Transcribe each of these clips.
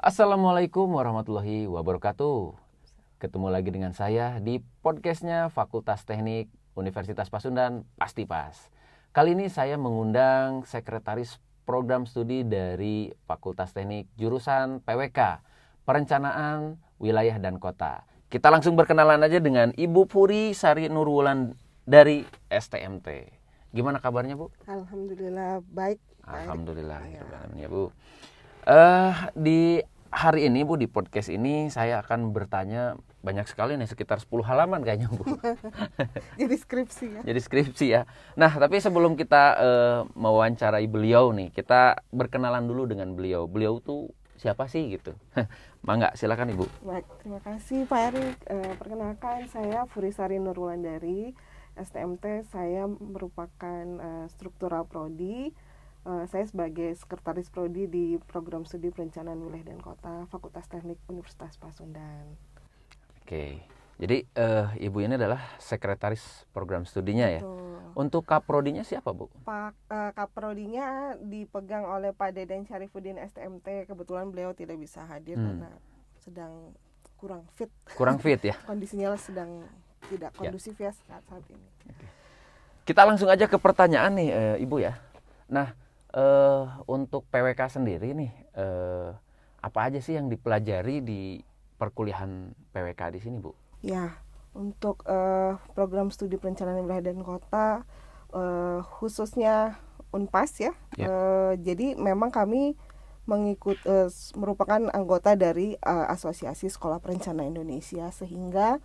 Assalamualaikum warahmatullahi wabarakatuh. Ketemu lagi dengan saya di podcastnya Fakultas Teknik Universitas Pasundan, Pasti Pas. Kali ini saya mengundang sekretaris program studi dari Fakultas Teknik jurusan PWK, Perencanaan Wilayah dan Kota. Kita langsung berkenalan aja dengan Ibu Puri Sari Nurwulan dari STMT. Gimana kabarnya, Bu? Alhamdulillah baik. Alhamdulillah ya, Bu. Di hari ini, Bu, di podcast ini saya akan bertanya banyak sekali nih, sekitar 10 halaman kayaknya, Bu. Jadi skripsi ya. Jadi skripsi ya. Nah, tapi sebelum kita mewawancarai beliau nih, kita berkenalan dulu dengan beliau. Beliau tuh siapa sih gitu? Mangga, silakan Ibu. Baik, terima kasih Pak Erik. Perkenalkan, saya Puri Sari Nurwulan dari STMT. Saya merupakan struktural prodi. Saya sebagai sekretaris prodi di program studi perencanaan wilayah dan kota Fakultas Teknik Universitas Pasundan. Oke, jadi Ibu ini adalah sekretaris program studinya. Betul. Ya. Untuk kaprodinya siapa, Bu? Kaprodinya dipegang oleh Pak Deden Syarifuddin STMT. Kebetulan beliau tidak bisa hadir karena sedang kurang fit. Kurang fit ya? Kondisinya sedang tidak kondusif ya saat ini. Oke. Kita langsung aja ke pertanyaan nih, Ibu ya. Nah, untuk PWK sendiri nih, apa aja sih yang dipelajari di perkuliahan PWK di sini, Bu? Ya, untuk program studi perencanaan wilayah dan kota, khususnya Unpas ya. Jadi memang kami merupakan anggota dari Asosiasi Sekolah Perencanaan Indonesia, sehingga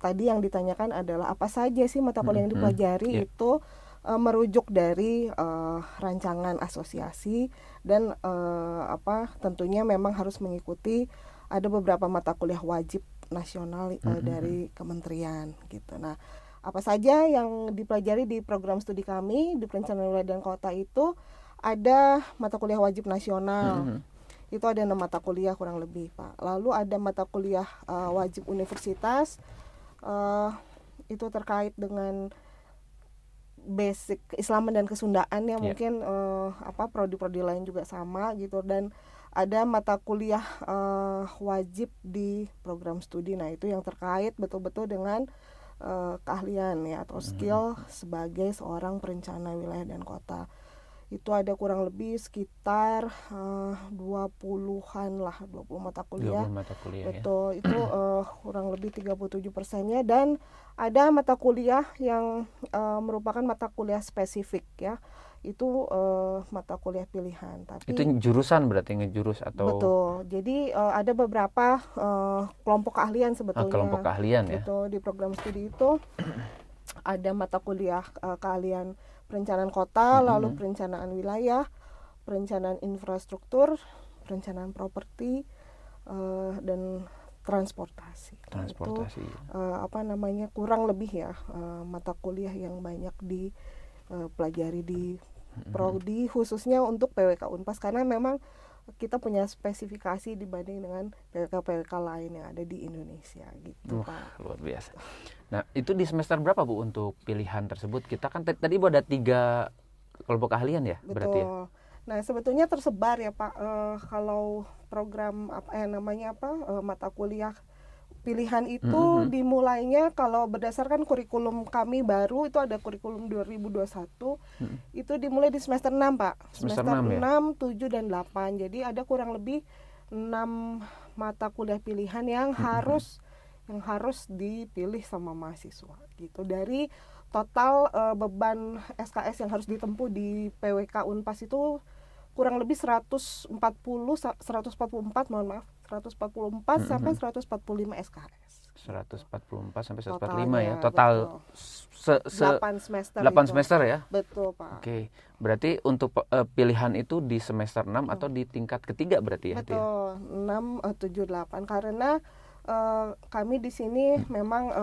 tadi yang ditanyakan adalah apa saja sih mata kuliah yang dipelajari. Itu merujuk dari rancangan asosiasi dan tentunya memang harus mengikuti ada beberapa mata kuliah wajib nasional dari kementerian gitu. Nah, apa saja yang dipelajari di program studi kami di perencanaan wilayah dan kota itu ada mata kuliah wajib nasional. Itu ada 6 mata kuliah kurang lebih, Pak. Lalu ada mata kuliah wajib universitas, itu terkait dengan basic Keislaman dan Kesundaan ya. Mungkin prodi-prodi lain juga sama gitu. Dan ada mata kuliah wajib di program studi. Nah, itu yang terkait betul-betul dengan keahlian ya atau skill sebagai seorang perencana wilayah dan kota. Itu ada kurang lebih sekitar 20-an lah, 20 mata kuliah. 20 mata kuliah. Betul, itu kurang lebih 37%-nya. Dan ada mata kuliah yang merupakan mata kuliah spesifik ya. Itu mata kuliah pilihan. Tapi itu jurusan berarti ngejurus atau? Betul. Jadi ada beberapa kelompok keahlian sebetulnya. Kelompok keahlian ya. Betul, di program studi itu ada mata kuliah keahlian perencanaan kota, lalu perencanaan wilayah, perencanaan infrastruktur, perencanaan properti, dan transportasi. Transportasi. Itu kurang lebih ya mata kuliah yang banyak dipelajari di prodi, khususnya untuk PWK Unpas, karena memang kita punya spesifikasi dibanding dengan PWK lain yang ada di Indonesia gitu, Pak. Luar biasa. Nah, itu di semester berapa, Bu, untuk pilihan tersebut? Kita kan tadi Bu ada 3 kelompok keahlian ya? Betul. Berarti ya? Nah, sebetulnya tersebar ya, Pak. Kalau program mata kuliah pilihan itu dimulainya kalau berdasarkan kurikulum kami baru, itu ada kurikulum 2021. Itu dimulai di semester 6, Pak. Semester 6 ya? 6, 7 dan 8. Jadi ada kurang lebih 6 mata kuliah pilihan yang harus dipilih sama mahasiswa gitu. Dari total beban SKS yang harus ditempuh di PWK Unpas itu kurang lebih 144 sampai 145 SKS. 144 sampai 145 Totalnya, ya. Total 8 semester. 8 semester ya? Betul, Pak. Oke. Berarti untuk pilihan itu di semester 6 atau di tingkat ketiga berarti ya? Betul. 6, 7, 8 karena kami di sini memang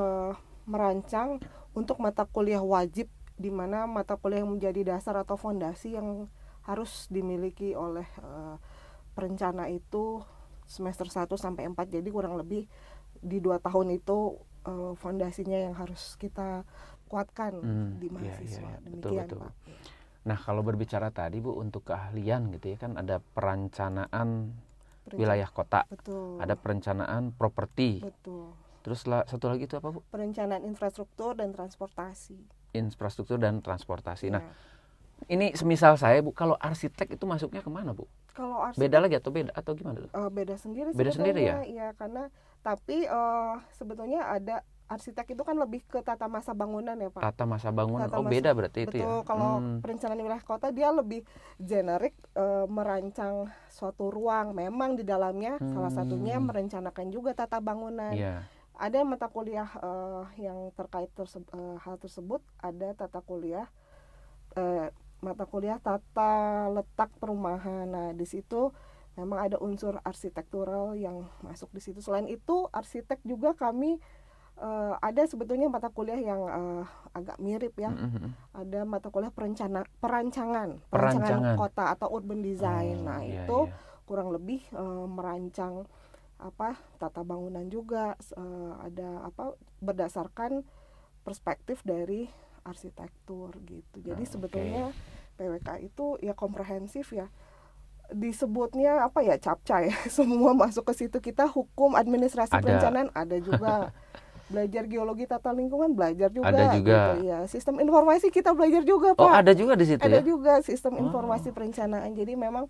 merancang untuk mata kuliah wajib, di mana mata kuliah yang menjadi dasar atau fondasi yang harus dimiliki oleh perencana itu semester 1 sampai 4. Jadi kurang lebih di 2 tahun itu fondasinya yang harus kita kuatkan di mahasiswa. Demikian, betul. Pak. Nah, kalau berbicara tadi Bu untuk keahlian gitu ya, kan ada perencanaan wilayah kota. Betul. Ada perencanaan properti. Betul. Terus satu lagi itu apa, Bu? Perencanaan infrastruktur dan transportasi. Infrastruktur dan transportasi. Ya. Nah, ini semisal saya, Bu, kalau arsitek itu masuknya kemana, Bu? Kalau arsitek Beda lagi atau gimana? beda sendiri. Beda sendiri ya? Iya, karena tapi sebetulnya ada arsitek itu kan lebih ke tata masa bangunan ya, Pak. Tata masa bangunan. Beda berarti betul, itu ya. Kalau perencanaan wilayah kota dia lebih generik, merancang suatu ruang. Memang di dalamnya salah satunya merencanakan juga tata bangunan. Yeah. Ada mata kuliah yang terkait hal tersebut. Ada mata kuliah tata letak perumahan. Nah, di situ memang ada unsur arsitektural yang masuk di situ. Selain itu, arsitek juga kami ada sebetulnya mata kuliah yang agak mirip ya. Ada mata kuliah perancangan kota atau urban design. Itu kurang lebih merancang tata bangunan juga, ada berdasarkan perspektif dari arsitektur gitu. Jadi sebetulnya PWK itu ya komprehensif ya. Disebutnya capcay. Semua masuk ke situ. Kita hukum, administrasi, perencanaan ada juga. Belajar geologi tata lingkungan belajar juga. Ada juga. Gitu, ya. Sistem informasi kita belajar juga, Pak. Oh, ada juga di situ ada ya? juga sistem informasi perencanaan. Jadi memang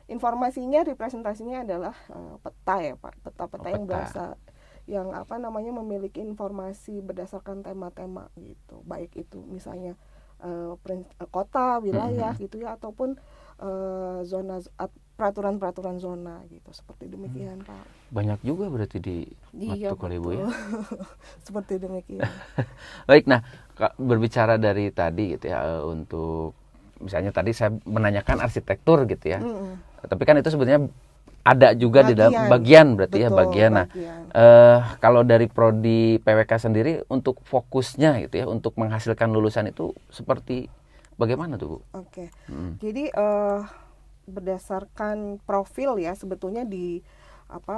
informasinya, representasinya adalah peta ya, Pak. Peta-peta yang berasal yang memiliki informasi berdasarkan tema-tema gitu. Baik itu misalnya kota, wilayah gitu ya, ataupun zona, peraturan-peraturan zona gitu. Seperti demikian, Pak. Banyak juga berarti di mata kuliah Ibu ya. Seperti demikian. Baik, nah berbicara dari tadi gitu ya, untuk misalnya tadi saya menanyakan arsitektur gitu ya. Tapi kan itu sebetulnya ada juga di dalam bagian berarti. Betul, ya bagian. Nah, kalau dari prodi PWK sendiri untuk fokusnya gitu ya, untuk menghasilkan lulusan itu seperti bagaimana tuh, Bu? Oke. Jadi berdasarkan profil ya, sebetulnya di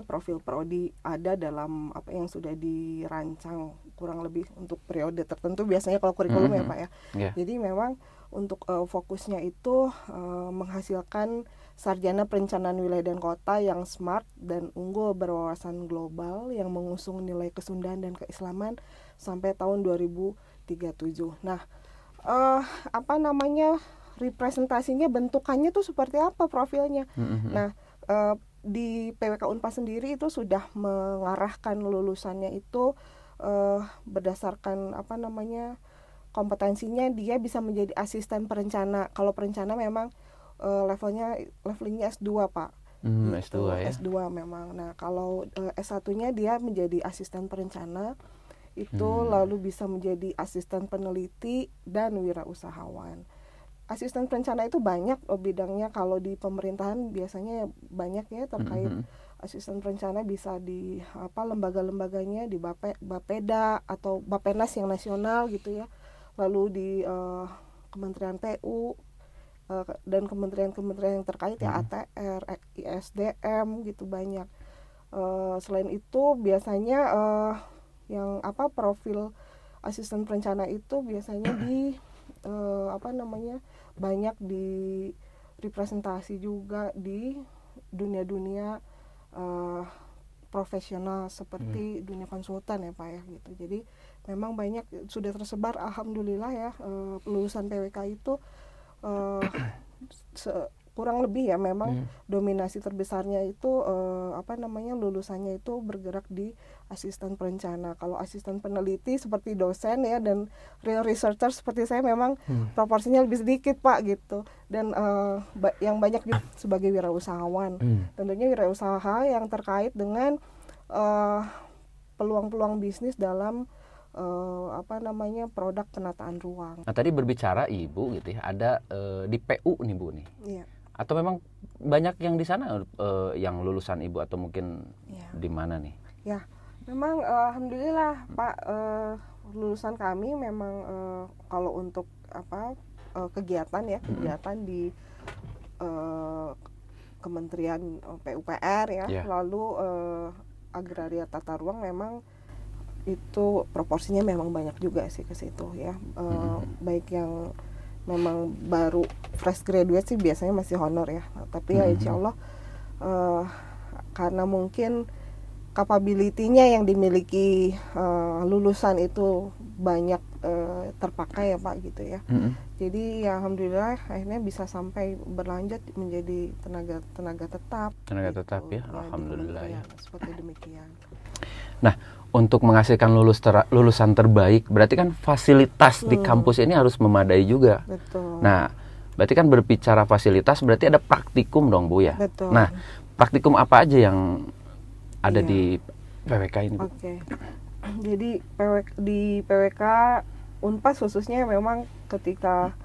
profil prodi ada dalam apa yang sudah dirancang kurang lebih untuk periode tertentu, biasanya kalau kurikulum ya, Pak ya. Yeah. Jadi memang untuk fokusnya itu menghasilkan sarjana perencanaan wilayah dan kota yang smart dan unggul berwawasan global yang mengusung nilai kesundaan dan keislaman sampai tahun 2037. Nah, representasinya, bentukannya tuh seperti apa profilnya. Nah, di PWK Unpad sendiri itu sudah mengarahkan lulusannya itu berdasarkan kompetensinya dia bisa menjadi asisten perencana. Kalau perencana memang levelingnya S2, Pak. S2 ya. S2 memang. Nah, kalau S1-nya dia menjadi asisten perencana itu lalu bisa menjadi asisten peneliti dan wirausahawan. Asisten perencana itu banyak bidangnya. Kalau di pemerintahan biasanya banyak ya terkait asisten perencana, bisa di lembaga-lembaganya di Bapeda atau Bapenas yang nasional gitu ya. Lalu di Kementerian PU dan kementerian-kementerian yang terkait ya, ATR, ISDM gitu banyak. Selain itu biasanya yang profil asisten perencana itu biasanya di banyak di representasi juga di dunia-dunia profesional seperti dunia konsultan ya, Pak ya gitu. Jadi memang banyak sudah tersebar, alhamdulillah ya, lulusan PWK itu kurang lebih ya memang dominasi terbesarnya itu lulusannya itu bergerak di asisten perencana. Kalau asisten peneliti seperti dosen ya dan real researcher seperti saya memang proporsinya lebih sedikit, Pak gitu. Dan yang banyak juga sebagai wirausahawan. Tentunya wirausaha yang terkait dengan peluang-peluang bisnis dalam produk penataan ruang. Nah, tadi berbicara Ibu gitu ya, ada di PU nih, Bu nih. Iya. Atau memang banyak yang di sana yang lulusan Ibu, atau mungkin di mana nih? Ya, memang alhamdulillah, Pak, lulusan kami memang kalau untuk kegiatan di Kementerian PUPR ya, lalu agraria tata ruang memang itu proporsinya memang banyak juga sih ke situ ya. Baik yang memang baru fresh graduate sih biasanya masih honor ya. Tapi ya insya Allah karena mungkin capability-nya yang dimiliki lulusan itu banyak terpakai ya Pak gitu ya. Jadi ya alhamdulillah akhirnya bisa sampai berlanjut menjadi tenaga tetap. Tenaga gitu. tetap ya, alhamdulillah ya. Seperti demikian. Nah, untuk menghasilkan lulusan terbaik, berarti kan fasilitas di kampus ini harus memadai juga. Betul. Nah, berarti kan berbicara fasilitas berarti ada praktikum dong Bu ya. Betul. Nah, praktikum apa aja yang ada di PWK ini Bu? Oke. Jadi di PWK Unpas khususnya memang ketika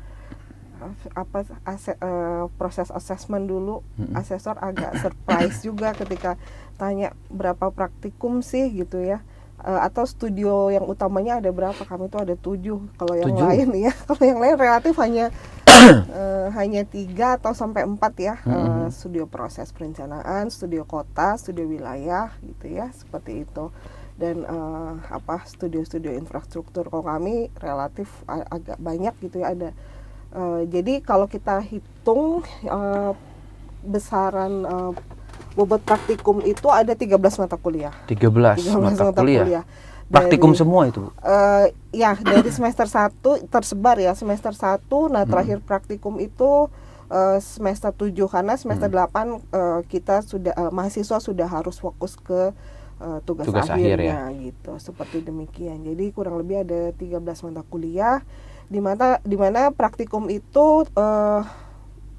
proses assessment dulu, asesor agak surprise juga ketika tanya berapa praktikum sih gitu ya. Atau studio yang utamanya ada berapa? Kami itu ada 7. Kalau yang 7? lain ya, kalau yang lain relatif hanya 3 atau sampai 4 ya. Studio proses perencanaan, studio kota, studio wilayah gitu ya, seperti itu. Dan studio-studio infrastruktur kalau kami relatif agak banyak gitu ya ada. Jadi kalau kita hitung besaran bobot praktikum itu ada 13 mata kuliah. 13 mata kuliah. Praktikum semua itu Bu? Ya dari semester 1 tersebar ya, semester 1. Nah terakhir praktikum itu semester 7 karena semester 8 kita sudah mahasiswa sudah harus fokus ke tugas akhirnya ya. Gitu, seperti demikian. Jadi kurang lebih ada 13 mata kuliah di mana praktikum itu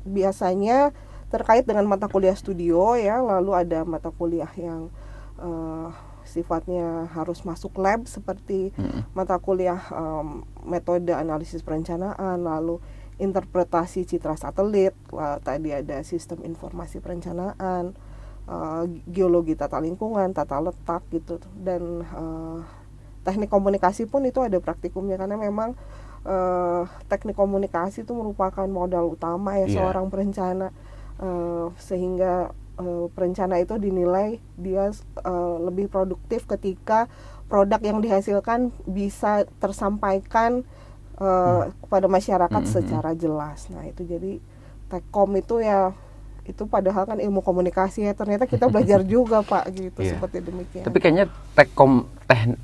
biasanya terkait dengan mata kuliah studio ya, lalu ada mata kuliah yang sifatnya harus masuk lab seperti mata kuliah metode analisis perencanaan, lalu interpretasi citra satelit, tadi ada sistem informasi perencanaan, geologi tata lingkungan, tata letak gitu, dan teknik komunikasi pun itu ada praktikumnya karena memang teknik komunikasi itu merupakan modal utama ya seorang perencana, sehingga perencana itu dinilai dia lebih produktif ketika produk yang dihasilkan bisa tersampaikan kepada masyarakat secara jelas. Nah itu jadi Tekkom itu ya itu padahal kan ilmu komunikasi ya, ternyata kita belajar juga Pak gitu, seperti demikian. Tapi kayaknya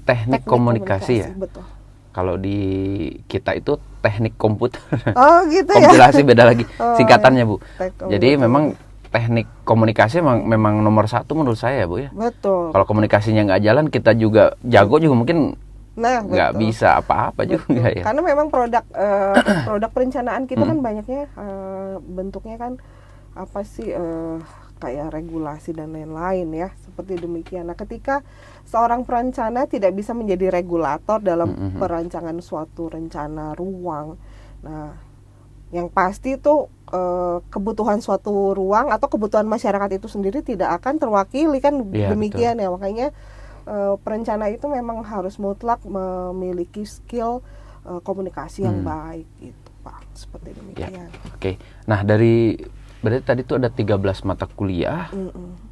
teknik komunikasi ya. Betul. Kalau di kita itu teknik komputer. Oh gitu ya. Kompilasi beda lagi singkatannya Bu. Jadi betul. memang teknik komunikasi memang nomor 1 menurut saya Bu ya. Betul. Kalau komunikasinya nggak jalan, kita juga jago juga mungkin nggak bisa apa-apa juga ya. Karena memang produk perencanaan kita kan banyaknya bentuknya kan apa sih kayak regulasi dan lain-lain ya, seperti demikian. Nah ketika seorang perencana tidak bisa menjadi regulator dalam perancangan suatu rencana ruang, nah yang pasti itu kebutuhan suatu ruang atau kebutuhan masyarakat itu sendiri tidak akan terwakili kan, demikian betul. Ya makanya perencana itu memang harus mutlak memiliki skill komunikasi yang baik gitu Pak, seperti demikian. Oke. Nah berarti tadi itu ada 13 mata kuliah.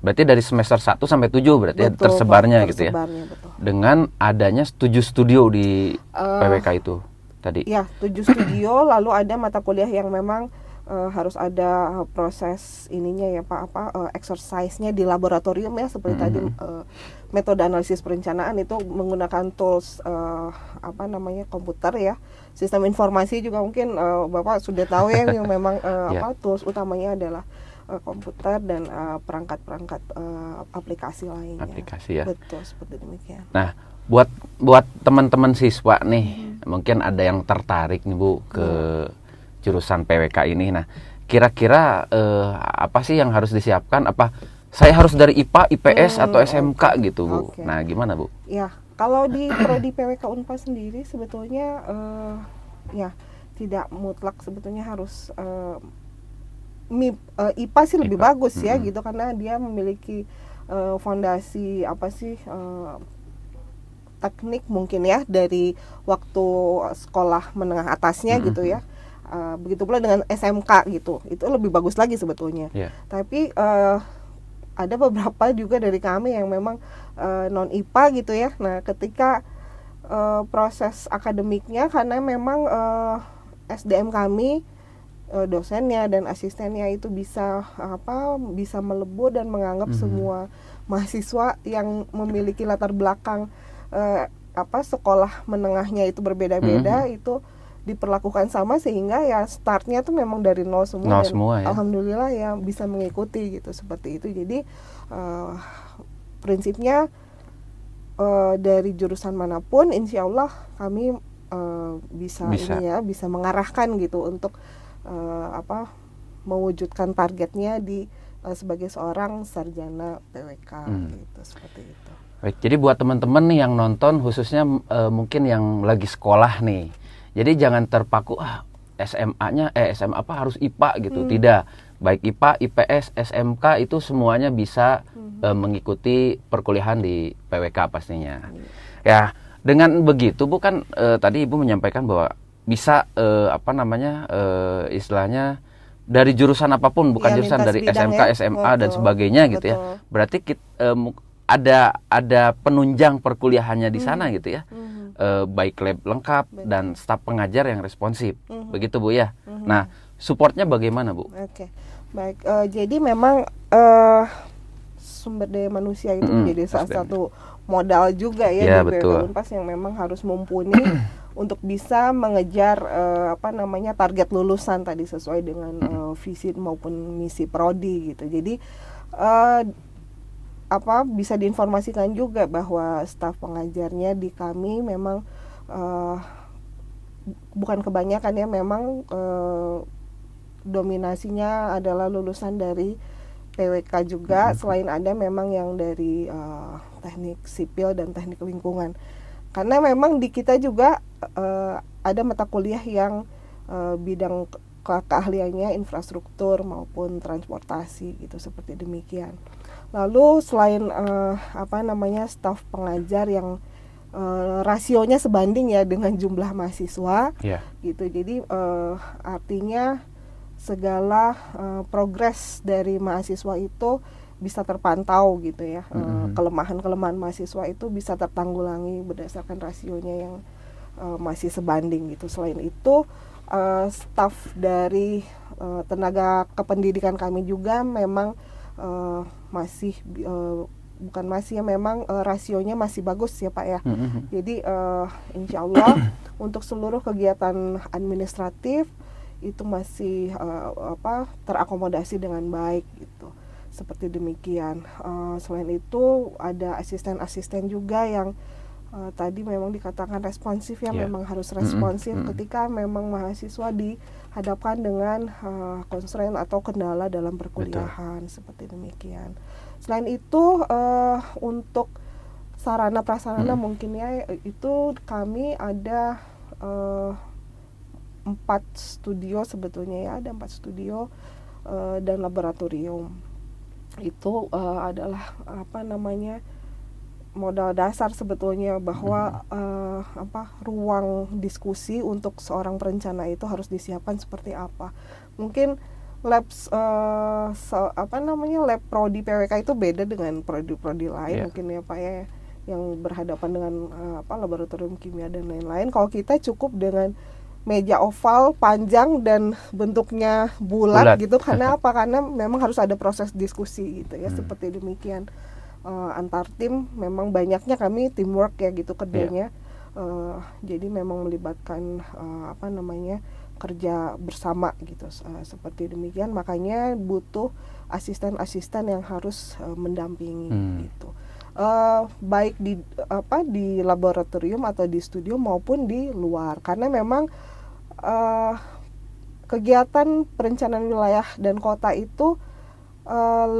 Berarti dari semester 1 sampai 7 berarti betul, tersebarnya gitu ya. Betul. Dengan adanya 7 studio di PWK itu tadi. Ya, 7 studio lalu ada mata kuliah yang memang harus ada proses ininya ya Pak, exercise-nya di laboratorium ya, seperti tadi metode analisis perencanaan itu menggunakan tools komputer ya. Sistem informasi juga mungkin Bapak sudah tahu ya yang memang tools utamanya adalah komputer dan perangkat-perangkat aplikasi lainnya. Aplikasi ya. Betul, seperti demikian. Nah, buat teman-teman siswa nih, mungkin ada yang tertarik nih Bu ke jurusan PWK ini. Nah, kira-kira apa sih yang harus disiapkan? Apa saya harus dari IPA, IPS atau SMK gitu Bu? Nah, gimana Bu? Ya, kalau di prodi PWK Unpas sendiri sebetulnya tidak mutlak sebetulnya harus IPA sih lebih bagus ya gitu, karena dia memiliki fondasi teknik mungkin ya dari waktu sekolah menengah atasnya gitu ya. Begitu pula dengan SMK gitu, itu lebih bagus lagi sebetulnya. Tapi ada beberapa juga dari kami yang memang non IPA gitu ya. Nah ketika proses akademiknya, karena memang SDM kami dosennya dan asistennya itu bisa bisa melebur dan menganggap semua mahasiswa yang memiliki latar belakang sekolah menengahnya itu berbeda-beda itu diperlakukan sama, sehingga ya startnya tuh memang dari nol semua, ya. Alhamdulillah ya bisa mengikuti gitu, seperti itu. Jadi prinsipnya dari jurusan manapun insya Allah kami bisa mengarahkan gitu untuk mewujudkan targetnya sebagai seorang sarjana PWK gitu, seperti itu. Baik, jadi buat teman-teman nih yang nonton, khususnya mungkin yang lagi sekolah nih, jadi jangan terpaku SMA harus IPA gitu. Tidak, baik IPA, IPS, SMK itu semuanya bisa mengikuti perkuliahan di PWK pastinya. Ya, dengan begitu Bu, kan tadi Ibu menyampaikan bahwa bisa istilahnya dari jurusan apapun, bukan jurusan dari SMK, SMA dan sebagainya gitu ya. Berarti ada penunjang perkuliahannya di sana gitu ya. Baik lab lengkap dan staf pengajar yang responsif. Begitu Bu ya. Nah, supportnya bagaimana Bu? Oke. Baik, jadi memang sumber daya manusia itu menjadi salah satu modal juga ya di PWK Unpas yang memang harus mumpuni untuk bisa mengejar target lulusan tadi sesuai dengan visi maupun misi prodi gitu. Jadi bisa diinformasikan juga bahwa staf pengajarnya di kami memang bukan kebanyakan ya, memang dominasinya adalah lulusan dari PWK juga, selain ada memang yang dari teknik sipil dan teknik lingkungan. Karena memang di kita juga ada mata kuliah yang bidang keahliannya infrastruktur maupun transportasi gitu, seperti demikian. Lalu selain staf pengajar yang rasionya sebanding ya dengan jumlah mahasiswa, gitu. Jadi artinya segala progres dari mahasiswa itu bisa terpantau gitu ya. Kelemahan-kelemahan mahasiswa itu bisa tertanggulangi berdasarkan rasionya yang masih sebanding gitu. Selain itu staf dari tenaga kependidikan kami juga memang memang rasionya masih bagus ya Pak ya. Jadi insya Allah untuk seluruh kegiatan administratif itu masih terakomodasi dengan baik gitu, seperti demikian. Selain itu ada asisten-asisten juga yang tadi memang dikatakan responsif ya, memang harus responsif ketika memang mahasiswa dihadapkan dengan constraint atau kendala dalam perkuliahan. Seperti demikian. Selain itu untuk sarana prasarana mungkin ya, itu kami ada 4 studio sebetulnya ya, ada 4 studio dan laboratorium. Itu adalah modal dasar sebetulnya bahwa ruang diskusi untuk seorang perencana itu harus disiapkan seperti apa. Mungkin lab lab prodi PWK itu beda dengan prodi-prodi lain mungkin ya Pak ya, yang berhadapan dengan laboratorium kimia dan lain-lain. Kalau kita cukup dengan meja oval panjang dan bentuknya bulat gitu. Karena apa? Karena memang harus ada proses diskusi gitu ya, seperti demikian. Antar tim memang banyaknya kami teamwork ya gitu kerjanya. Jadi memang melibatkan kerja bersama gitu, seperti demikian. Makanya butuh asisten-asisten yang harus mendampingi gitu. Baik di laboratorium atau di studio maupun di luar, karena memang kegiatan perencanaan wilayah dan kota itu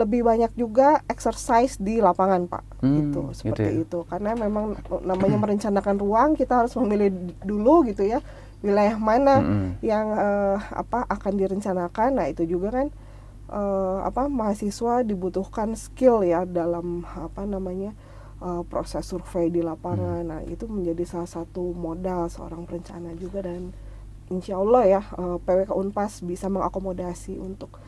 lebih banyak juga exercise di lapangan Pak, gitu seperti itu. Karena memang namanya merencanakan ruang, kita harus memilih dulu gitu ya, wilayah mana yang akan direncanakan. Nah itu juga kan mahasiswa dibutuhkan skill ya dalam proses survei di lapangan. Nah itu menjadi salah satu modal seorang perencana juga, dan insya Allah ya PWK Unpas bisa mengakomodasi untuk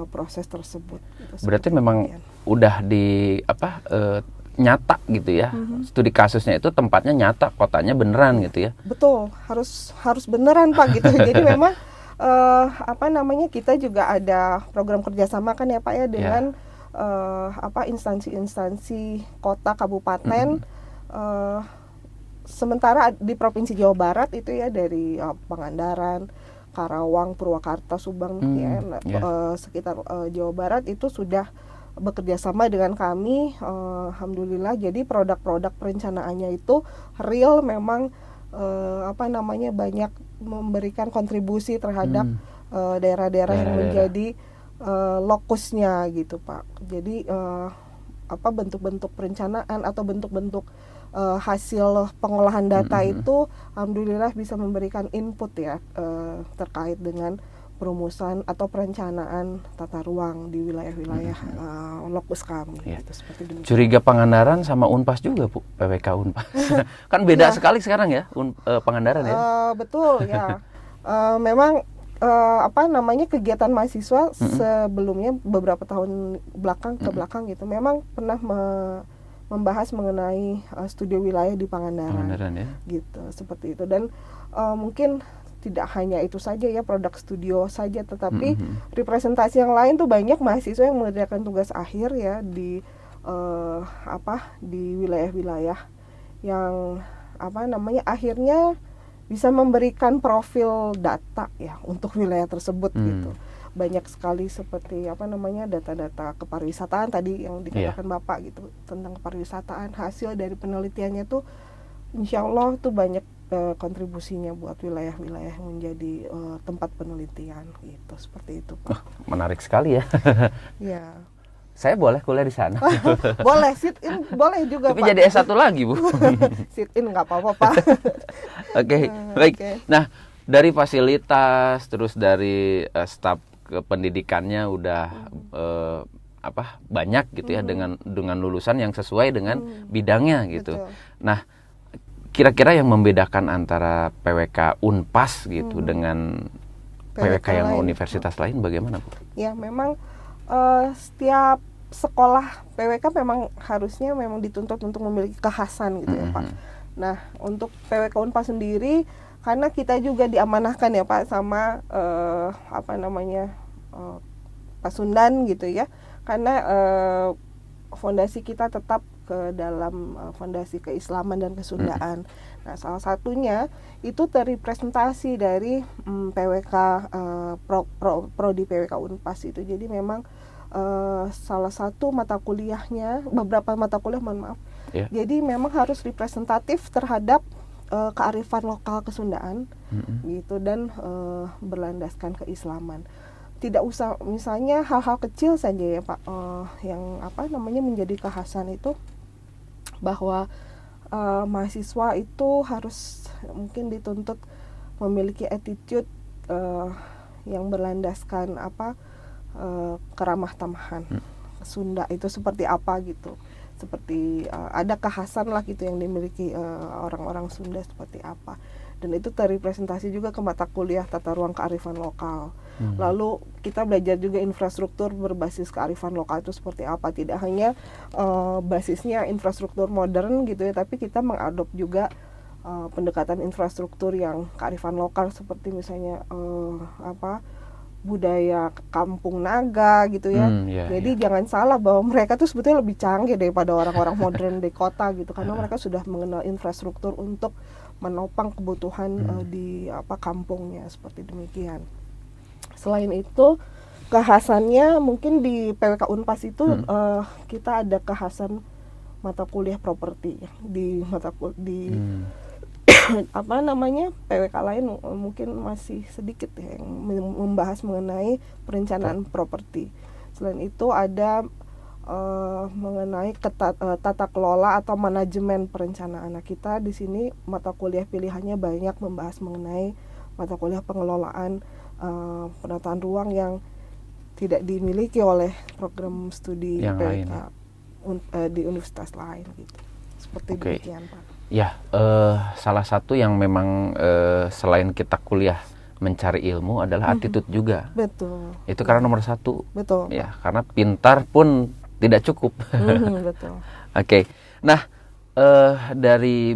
proses tersebut. Berarti memang udah nyata gitu ya. Studi kasusnya itu tempatnya nyata, kotanya beneran gitu ya. Betul, harus beneran Pak gitu. Jadi memang kita juga ada program kerjasama kan ya Pak ya dengan instansi-instansi kota kabupaten. Sementara di Provinsi Jawa Barat itu ya dari Pangandaran, Karawang, Purwakarta, Subang sekitar Jawa Barat itu sudah bekerja sama dengan kami. Alhamdulillah, jadi produk-produk perencanaannya itu real, memang banyak memberikan kontribusi terhadap daerah-daerah yang menjadi lokusnya gitu Pak. Jadi bentuk-bentuk perencanaan atau bentuk-bentuk hasil pengolahan data itu alhamdulillah bisa memberikan input ya terkait dengan perumusan atau perencanaan tata ruang di wilayah-wilayah lokus kami. Gitu, seperti demikian. Curiga Pangandaran sama Unpas juga Bu, PWK Unpas. Kan beda sekali sekarang ya Pangandaran ya. Betul ya. Memang kegiatan mahasiswa sebelumnya beberapa tahun ke belakang gitu memang pernah membahas mengenai studio wilayah di Pangandaran ya? Gitu, seperti itu. Dan mungkin tidak hanya itu saja ya, produk studio saja, tetapi representasi yang lain tuh banyak mahasiswa yang mengerjakan tugas akhir ya di wilayah-wilayah yang akhirnya bisa memberikan profil data ya untuk wilayah tersebut gitu. Banyak sekali seperti data-data kepariwisataan tadi yang dikatakan Bapak gitu, tentang kepariwisataan. Hasil dari penelitiannya tuh insya Allah tuh banyak kontribusinya buat wilayah-wilayah yang menjadi tempat penelitian gitu, seperti itu Pak. Menarik sekali ya. Ya. Saya boleh kuliah di sana? Boleh, sit-in boleh juga Tapi Pak. jadi S1 lagi Bu. Sit-in nggak apa-apa Pak. Oke, baik. Nah, dari fasilitas terus dari staf kependidikannya udah banyak gitu ya dengan lulusan yang sesuai dengan bidangnya gitu. Betul. Nah, kira-kira yang membedakan antara PWK Unpas gitu dengan PWK yang lain, universitas lain bagaimana Bu? Ya memang setiap sekolah PWK memang harusnya memang dituntut untuk memiliki kekhasan gitu ya Pak. Nah untuk PWK Unpas sendiri, karena kita juga diamanahkan ya Pak sama Pasundan gitu ya, karena fondasi kita tetap ke dalam fondasi keislaman dan kesundaan. Nah, salah satunya itu terrepresentasi dari PWK prodi PWK Unpas itu. Jadi memang salah satu mata kuliahnya, beberapa mata kuliah jadi memang harus representatif terhadap kearifan lokal kesundaan gitu, dan berlandaskan keislaman. Tidak usah misalnya hal-hal kecil saja ya Pak, yang menjadi kekhasan itu bahwa mahasiswa itu harus mungkin dituntut memiliki attitude yang berlandaskan keramah tamahan. Sunda itu seperti apa gitu, seperti ada kekhasan lah gitu yang dimiliki orang-orang Sunda seperti apa, dan itu terrepresentasi juga ke mata kuliah tata ruang kearifan lokal. Lalu kita belajar juga infrastruktur berbasis kearifan lokal itu seperti apa, tidak hanya basisnya infrastruktur modern gitu ya, tapi kita mengadop juga pendekatan infrastruktur yang kearifan lokal, seperti misalnya budaya kampung naga gitu ya. Jadi jangan salah bahwa mereka tuh sebetulnya lebih canggih daripada orang-orang modern di kota gitu, karena mereka sudah mengenal infrastruktur untuk menopang kebutuhan di kampungnya, seperti demikian. Selain itu kekhasannya mungkin di PWK Unpas itu kita ada kekhasan mata kuliah properti di PWK lain mungkin masih sedikit ya yang membahas mengenai perencanaan properti. Selain itu ada mengenai tata kelola atau manajemen perencanaan. Nah, kita di sini mata kuliah pilihannya banyak membahas mengenai mata kuliah pengelolaan penataan ruang yang tidak dimiliki oleh program studi yang PWK lain, di universitas lain gitu. Seperti demikian Pak. Ya, salah satu yang memang selain kita kuliah mencari ilmu adalah attitude juga. Betul. Itu karena nomor satu. Betul. Ya, karena pintar pun tidak cukup. Betul. Oke. Nah, dari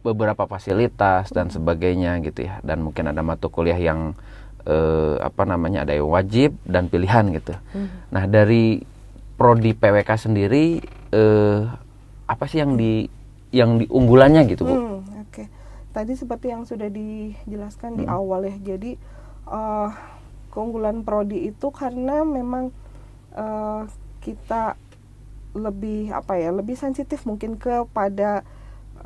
beberapa fasilitas dan sebagainya gitu ya, dan mungkin ada mata kuliah yang ada yang wajib dan pilihan gitu. Nah, dari prodi PWK sendiri apa sih yang diunggulannya gitu, Bu? Oke. Tadi seperti yang sudah dijelaskan di awal ya. Jadi keunggulan prodi itu karena memang kita lebih sensitif mungkin kepada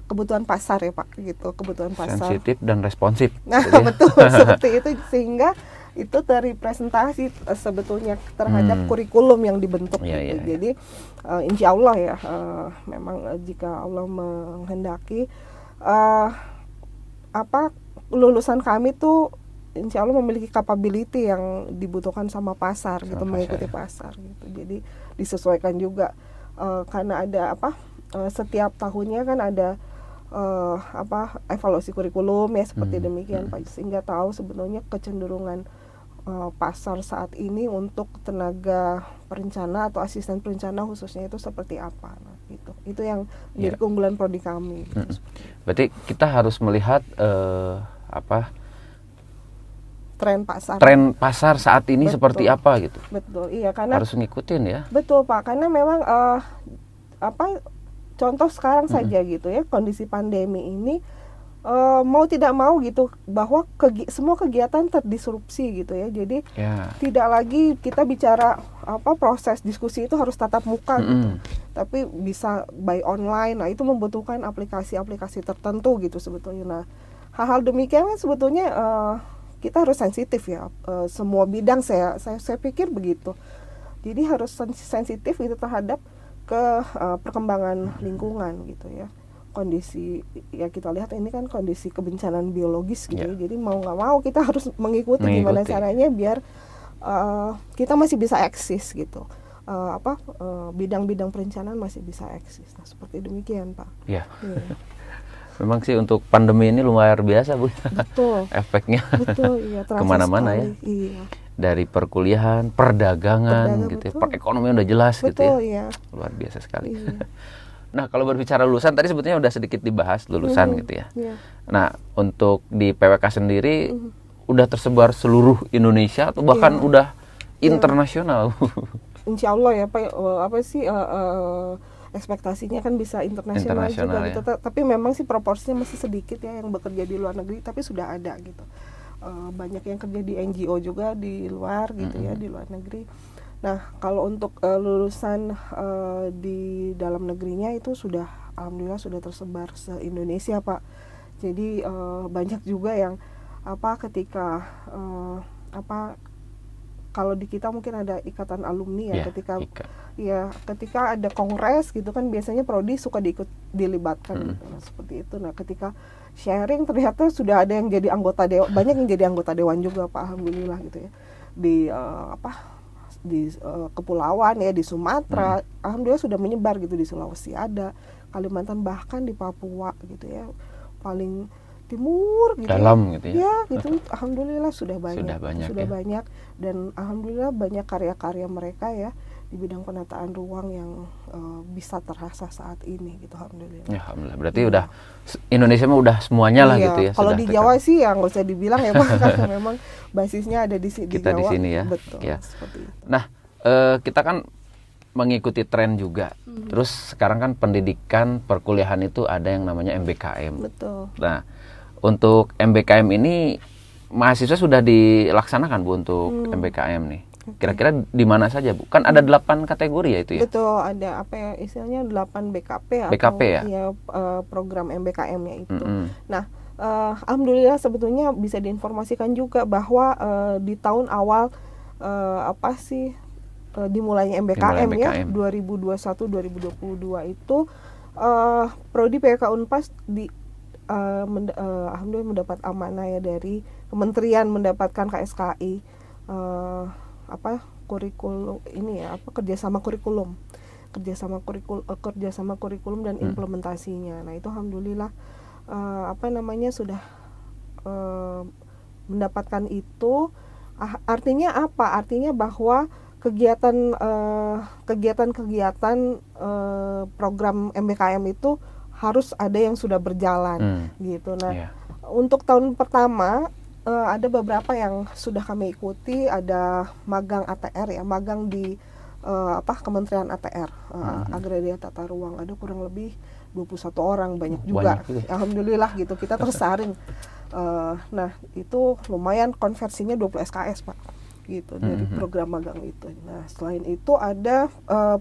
kebutuhan pasar ya Pak, gitu, kebutuhan pasar. Sensitif dan responsif. Nah, betul seperti itu, sehingga itu terrepresentasi sebetulnya terhadap kurikulum yang dibentuk gitu. Jadi insya Allah ya, memang jika Allah menghendaki lulusan kami tuh insya Allah memiliki capability yang dibutuhkan sama pasar gitu, mengikuti pasar gitu. Jadi disesuaikan juga karena ada setiap tahunnya kan ada evaluasi kurikulum ya, seperti demikian Pak, sehingga tahu sebenarnya kecenderungan pasar saat ini untuk tenaga perencana atau asisten perencana khususnya itu seperti apa. Nah, itu yang menjadi keunggulan prodi kami gitu. Berarti kita harus melihat tren pasar saat ini seperti apa gitu. Betul, iya, karena harus ngikutin ya. Betul Pak, karena memang contoh sekarang saja gitu ya, kondisi pandemi ini mau tidak mau gitu bahwa semua kegiatan terdisrupsi gitu ya. Jadi tidak lagi kita bicara proses diskusi itu harus tatap muka gitu, tapi bisa by online. Nah, itu membutuhkan aplikasi-aplikasi tertentu gitu sebetulnya. Nah, hal-hal demikian kan sebetulnya kita harus sensitif ya, semua bidang saya pikir begitu. Jadi harus sensitif itu terhadap perkembangan lingkungan gitu ya. Kondisi ya, kita lihat ini kan kondisi kebencanaan biologis gitu ya. Jadi mau nggak mau kita harus mengikuti gimana caranya biar kita masih bisa eksis gitu. Bidang-bidang perencanaan masih bisa eksis. Nah, seperti demikian Pak. Ya. Memang sih untuk pandemi ini luar biasa Bu. Betul. Efeknya. Betul, iya, kemana-mana ya. Iya. Dari perkuliahan, perdagangan gitu, perekonomian udah jelas. Betul, gitu ya. Iya. Luar biasa sekali. Iya. Nah, kalau berbicara lulusan tadi sebetulnya udah sedikit dibahas lulusan gitu ya. Iya. Nah, untuk di PWK sendiri udah tersebar seluruh Indonesia atau bahkan udah internasional. Insya Allah ya Pak, ekspektasinya kan bisa internasional juga gitu. Tapi memang sih proporsinya masih sedikit ya yang bekerja di luar negeri, tapi sudah ada gitu. Banyak yang kerja di NGO juga di luar gitu ya, di luar negeri. Nah, kalau untuk lulusan di dalam negerinya itu sudah alhamdulillah sudah tersebar se-Indonesia Pak. Jadi banyak juga yang ketika kalau di kita mungkin ada ikatan alumni ya, ketika ada kongres gitu kan biasanya prodi suka dilibatkan gitu. Nah, seperti itu. Nah, ketika sharing ternyata sudah ada yang jadi anggota dewan, banyak yang jadi anggota dewan juga Pak, alhamdulillah gitu ya. Di kepulauan ya, di Sumatera, alhamdulillah sudah menyebar gitu, di Sulawesi ada, Kalimantan, bahkan di Papua gitu ya, paling timur gitu dalam gitu ya. Ya gitu, alhamdulillah sudah banyak dan alhamdulillah banyak karya-karya mereka ya di bidang penataan ruang yang bisa terasa saat ini gitu, alhamdulillah. Ya, alhamdulillah. Berarti udah Indonesia mah udah semuanya lah gitu ya. Kalau di Jawa sih ya nggak usah dibilang ya Pak, karena memang basisnya ada di kita Jawa. Di sini ya. Betul. Ya. Seperti itu. Nah, kita kan mengikuti tren juga. Terus sekarang kan pendidikan perkuliahan itu ada yang namanya MBKM. Betul. Nah, untuk MBKM ini mahasiswa sudah dilaksanakan Bu untuk MBKM nih. Kira-kira di mana saja Bu? Kan ada 8 kategori ya itu ya? Betul, ada istilahnya 8 BKP BKP atau ya program MBKM-nya itu. Nah, alhamdulillah sebetulnya bisa diinformasikan juga bahwa di tahun awal dimulainya MBKM ya 2021-2022 itu prodi PWK Unpas alhamdulillah mendapat amanah ya dari kementerian, mendapatkan KSKI kurikulum ini ya, kerjasama kurikulum dan implementasinya. Nah, itu alhamdulillah sudah mendapatkan itu. Artinya apa? Artinya bahwa kegiatan program MBKM itu harus ada yang sudah berjalan gitu. Nah, untuk tahun pertama ada beberapa yang sudah kami ikuti, ada magang ATR ya, magang di Kementerian ATR, Agraria Tata Ruang, ada kurang lebih 21 orang, banyak juga. Alhamdulillah gitu, kita tersaring. Nah, itu lumayan, konversinya 20 SKS, Pak. Gitu dari program magang itu. Nah, selain itu ada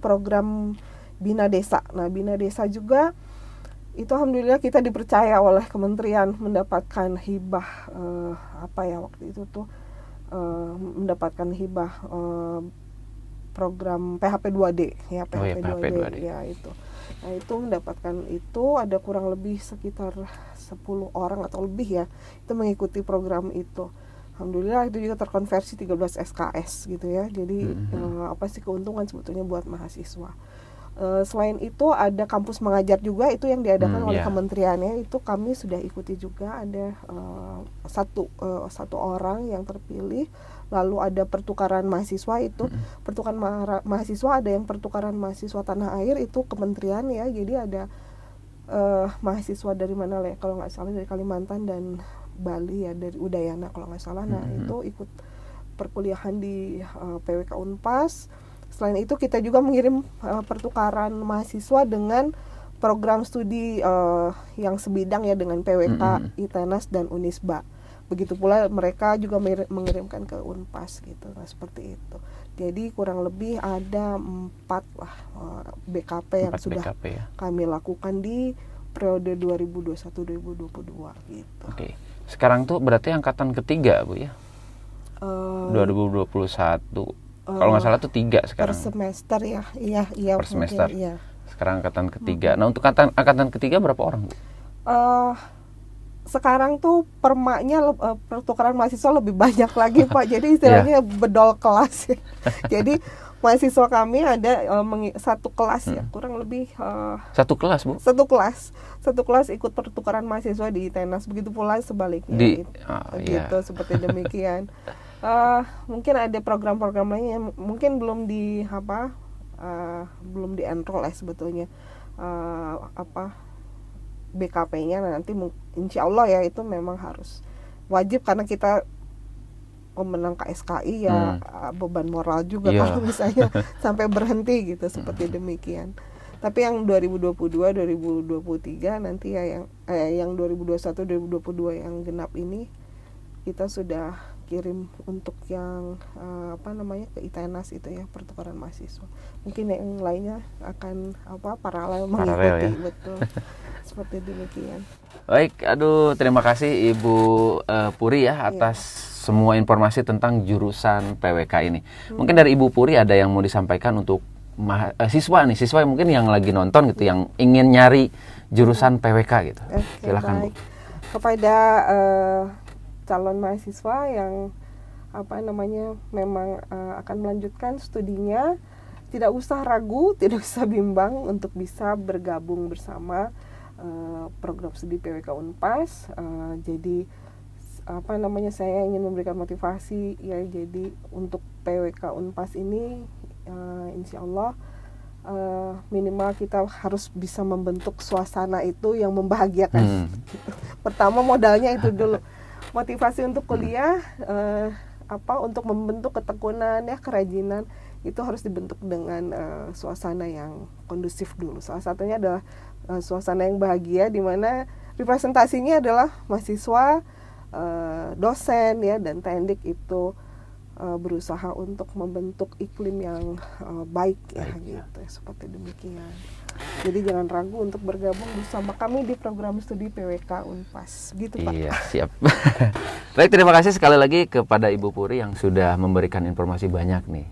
program Bina Desa. Nah, Bina Desa juga itu alhamdulillah kita dipercaya oleh kementerian mendapatkan hibah waktu itu tuh mendapatkan hibah program PHP 2D ya, PHP 2D ya itu. Nah, itu mendapatkan itu ada kurang lebih sekitar 10 orang atau lebih ya, itu mengikuti program itu. Alhamdulillah itu juga terkonversi 13 SKS gitu ya. Jadi apa sih keuntungan sebetulnya buat mahasiswa. Selain itu ada kampus mengajar juga, itu yang diadakan oleh kementeriannya, itu kami sudah ikuti juga. Ada satu orang yang terpilih. Lalu ada pertukaran mahasiswa, itu pertukaran mahasiswa, ada yang pertukaran mahasiswa tanah air, itu kementerian ya. Jadi ada mahasiswa dari mana lah, kalau nggak salah dari Kalimantan dan Bali ya, dari Udayana kalau nggak salah. Nah itu ikut perkuliahan di PWK Unpas. Selain itu kita juga mengirim pertukaran mahasiswa dengan program studi yang sebidang ya, dengan PWK, ITENAS dan Unisba. Begitu pula mereka juga mengirimkan ke Unpas gitu. Nah, seperti itu. Jadi kurang lebih ada 4 BKP yang sudah BKP, ya, kami lakukan di periode 2021-2022 gitu. Oke. Sekarang tuh berarti angkatan ketiga, Bu ya? 2021. Kalau nggak salah tuh 3 sekarang. Per semester ya, iya. Per semester. Mungkin, iya. Sekarang angkatan ketiga. Nah, untuk angkatan ketiga berapa orang, Bu? Sekarang tuh permaknya pertukaran mahasiswa lebih banyak lagi, Pak. Jadi istilahnya bedol kelas. Jadi mahasiswa kami ada satu kelas ya, kurang lebih satu kelas, Bu? Satu kelas ikut pertukaran mahasiswa di ITENAS, begitu pula sebaliknya gitu, seperti demikian. Mungkin ada program-program lain yang mungkin belum belum di enroll sebetulnya BKP-nya. Nanti insya Allah ya, itu memang harus wajib karena kita pemenang KSKI ya, beban moral juga kalau misalnya sampai berhenti gitu, seperti demikian. Tapi yang 2022, 2023 nanti ya, yang 2021, 2022 yang genap ini kita sudah kirim untuk yang ke ITENAS itu ya, pertukaran mahasiswa. Mungkin yang lainnya akan paralel mengikuti, ya? Betul. Seperti demikian. Baik, terima kasih Ibu Puri ya atas semua informasi tentang jurusan PWK ini. Mungkin dari Ibu Puri ada yang mau disampaikan untuk siswa yang mungkin yang lagi nonton gitu, yang ingin nyari jurusan PWK gitu. Silakan, Bu. Kepada calon mahasiswa yang memang akan melanjutkan studinya, tidak usah ragu, tidak usah bimbang untuk bisa bergabung bersama program studi PWK Unpas. Jadi saya ingin memberikan motivasi ya, jadi untuk PWK Unpas ini insya Allah minimal kita harus bisa membentuk suasana itu yang membahagiakan. Pertama modalnya itu dulu, motivasi untuk kuliah, untuk membentuk ketekunan ya, kerajinan itu harus dibentuk dengan suasana yang kondusif dulu. Salah satunya adalah suasana yang bahagia, di mana representasinya adalah mahasiswa, dosen ya, dan tendik itu berusaha untuk membentuk iklim yang baik ya, gitu ya, seperti demikian. Jadi jangan ragu untuk bergabung bersama kami di program studi PWK Unpas, gitu Pak. Iya, siap. Baik, terima kasih sekali lagi kepada Ibu Puri yang sudah memberikan informasi banyak nih.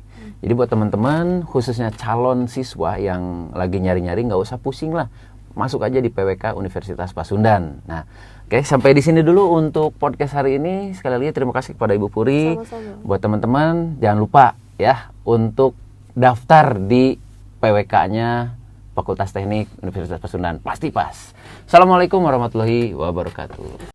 Jadi buat teman-teman, khususnya calon siswa yang lagi nyari-nyari, nggak usah pusing lah, masuk aja di PWK Universitas Pasundan. Nah, oke, sampai di sini dulu untuk podcast hari ini. Sekali lagi terima kasih kepada Ibu Puri. Sama-sama. Buat teman-teman, jangan lupa ya untuk daftar di PWK-nya Fakultas Teknik Universitas Pasundan. Pasti pas. Assalamualaikum warahmatullahi wabarakatuh.